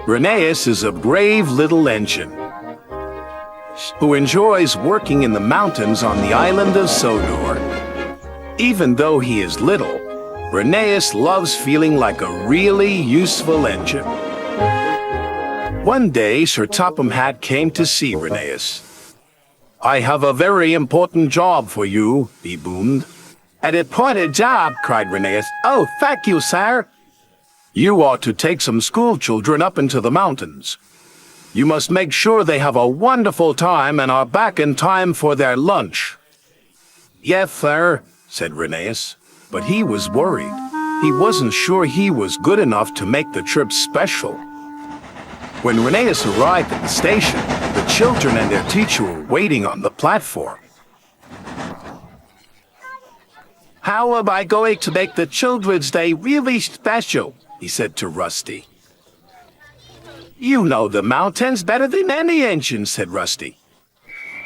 Rheneas is a brave little engine who enjoys working in the mountains on the island of Sodor. Even though he is little, Rheneas loves feeling like a really useful engine. One day, Sir Topham Hatt came to see Rheneas. "I have a very important job for you," he boomed. "An important job?" cried Rheneas. "Oh, thank you, sir." "You ought to take some school children up into the mountains. You must make sure they have a wonderful time and are back in time for their lunch." "Yes, sir," said Rheneas, but he was worried. He wasn't sure he was good enough to make the trip special. When Rheneas arrived at the station, the children and their teacher were waiting on the platform. "How am I going to make the Children's Day really special?" he said to Rusty. "You know the mountains better than any engine," said Rusty.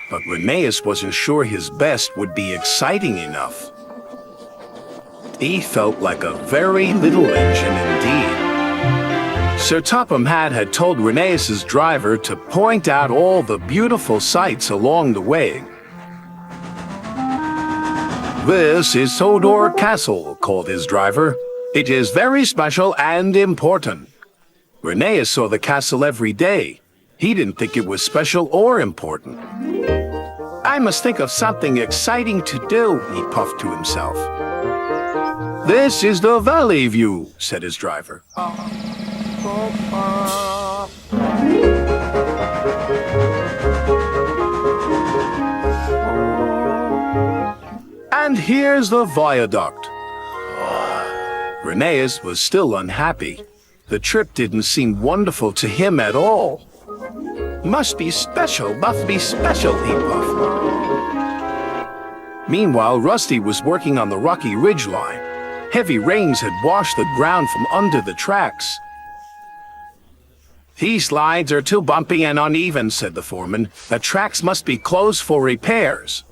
But Rheneas wasn't sure his best would be exciting enough. He felt like a very little engine indeed. Sir Topham Hatt had told Rheneas's driver to point out all the beautiful sights along the way. "This is Sodor Castle," called his driver. "It is very special and important." Rheneas saw the castle every day. He didn't think it was special or important. "I must think of something exciting to do," he puffed to himself. "This is the valley view," said his driver. "And here's the viaduct." Rheneas was still unhappy. The trip didn't seem wonderful to him at all. Must be special, he puffed. Meanwhile, Rusty was working on the rocky ridgeline. Heavy rains had washed the ground from under the tracks. "These lines are too bumpy and uneven," said the foreman. "The tracks must be closed for repairs."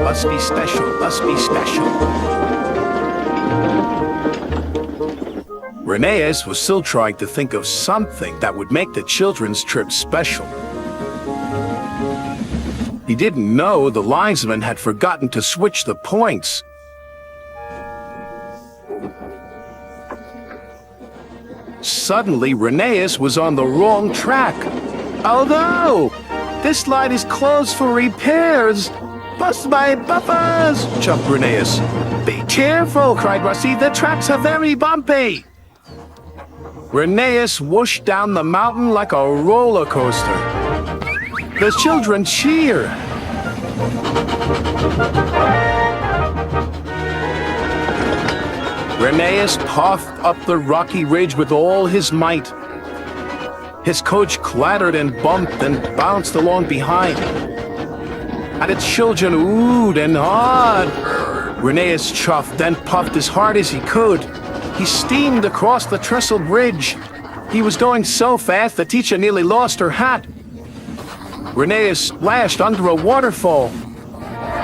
Must be special, must be special. Rheneas was still trying to think of something that would make the children's trip special. He didn't know the linesman had forgotten to switch the points. Suddenly, Rheneas was on the wrong track. "Oh no! This line is closed for repairs! Bust my buffers!" jumped Rheneas. "Be careful!" cried Rusty. "The tracks are very bumpy!" Rheneas whooshed down the mountain like a roller coaster. The children cheered. Rheneas puffed up the rocky ridge with all his might. His coach clattered and bumped and bounced along behind. And its children oohed and hawed. Rheneas chuffed and puffed as hard as he could. He steamed across the trestle bridge. He was going so fast the teacher nearly lost her hat. Rheneas splashed under a waterfall.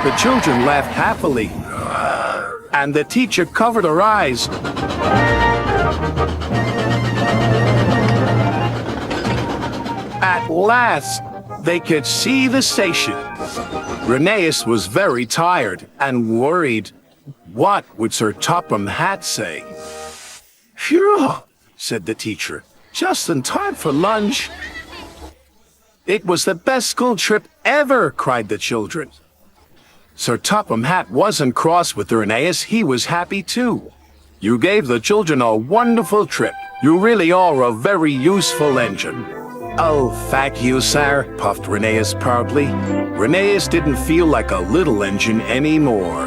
The children laughed happily, and the teacher covered her eyes. At last, they could see the station. Rheneas was very tired and worried. What would Sir Topham Hatt say? "Phew," said the teacher. "Just in time for lunch." "It was the best school trip ever," cried the children. Sir Topham Hatt wasn't cross with Rheneas. He was happy too. "You gave the children a wonderful trip. You really are a very useful engine." "Oh, thank you, sir," puffed Rheneas proudly. Rheneas didn't feel like a little engine anymore.